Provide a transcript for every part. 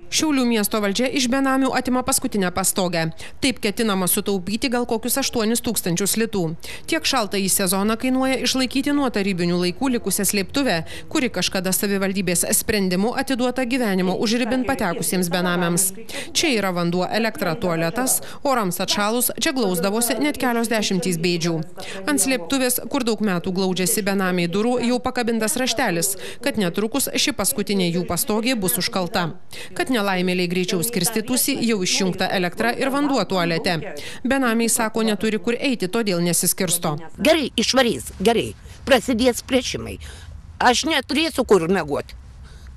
Šiaulių miesto valdžia iš benamių atima paskutinę pastogę. Taip ketinama sutaupyti gal kokius 8 000 litų. Tiek šaltąjį sezoną kainuoja išlaikyti nuo tarybinių laikų likusią slėptuvę, kuri kažkada savivaldybės sprendimu atiduota gyvenimo užribin patekusiems benamiams. Čia yra vanduo, elektra, tualetas, orams atšalus čia glausdavosi net kelios dešimtys bėdžių. Ant slėptuvės, kur daug metų glaudžiasi benamiai durų, jau pakabintas raštelis, kad netrukus ši paskutinė jų pastogė bus užkalta. Kad nelaimėliai greičiau skirstytųsi, jau išjungta elektra ir vanduo tualete. Benamiai sako, neturi kur eiti, todėl nesiskirsto. Gerai, išvarys, gerai, prasidės priešimai. Aš neturėsiu kur mėgoti.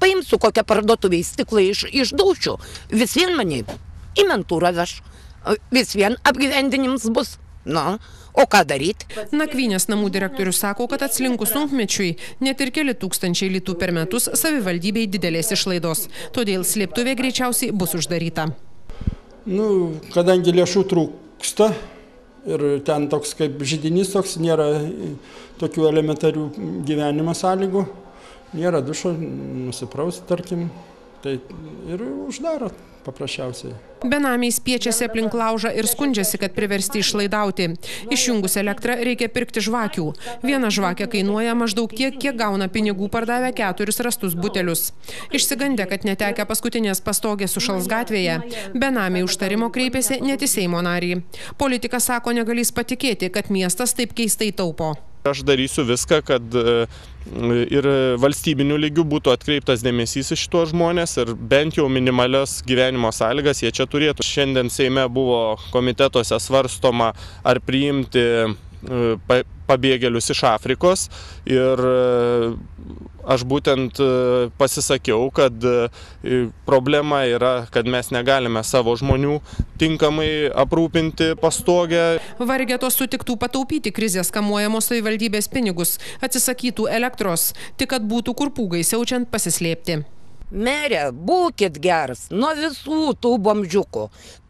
Paimsiu kokią parduotuvę stiklą iš dušių, vis vien mane į mentūrą veš, vis vien apgyvendinims bus. Na, o ką daryti? Nakvynės namų direktorius sako, kad atslinkus sunkmečiui net ir keli tūkstančiai litų per metus savivaldybei didelės išlaidos. Todėl slėptuvė greičiausiai bus uždaryta. Kadangi lėšų trūksta ir ten toks kaip židinys toks, nėra tokių elementarių gyvenimo sąlygų, nėra dušo, nusiprausti, tarkim, tai ir uždaro paprasčiausiai. Benamiai spiečiasi aplink laužą ir skundžiasi, kad priversti išlaidauti. Išjungus elektrą reikia pirkti žvakių. Viena žvakė kainuoja maždaug tiek, kiek gauna pinigų pardavę 4 rastus butelius. Išsigandę, kad netekę paskutinės pastogės sušals gatvėje, benamiai užtarimo kreipėsi net į Seimo narį. Politikas sako, negalės patikėti, kad miestas taip keistai taupo. Aš darysiu viską, kad ir valstybiniu lygiu būtų atkreiptas dėmesys į šitos žmonės ir bent jau minimalias gyvenimo sąlygas jie čia turėtų. Šiandien Seime buvo komitetuose svarstoma, ar priimti pabėgėlius iš Afrikos ir aš būtent pasisakiau, kad problema yra, kad mes negalime savo žmonių tinkamai aprūpinti pastogę. Vargetos sutiktų pataupyti krizės kamuojamos savivaldybės pinigus, atsisakytų elektros, tik kad būtų kur pūgai siaučiant pasislėpti. Mere, būkit geras nuo visų tų bomžiukų.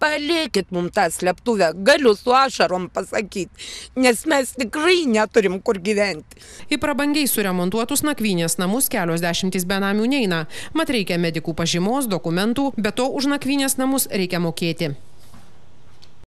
Palikit mums tą slėptuvę, galiu su ašarom pasakyti, nes mes tikrai neturim kur gyventi. Į prabangiai suremontuotus nakvynės namus kelios dešimtys benamių neina. Mat reikia medikų pažymos, dokumentų, be to už nakvynės namus reikia mokėti.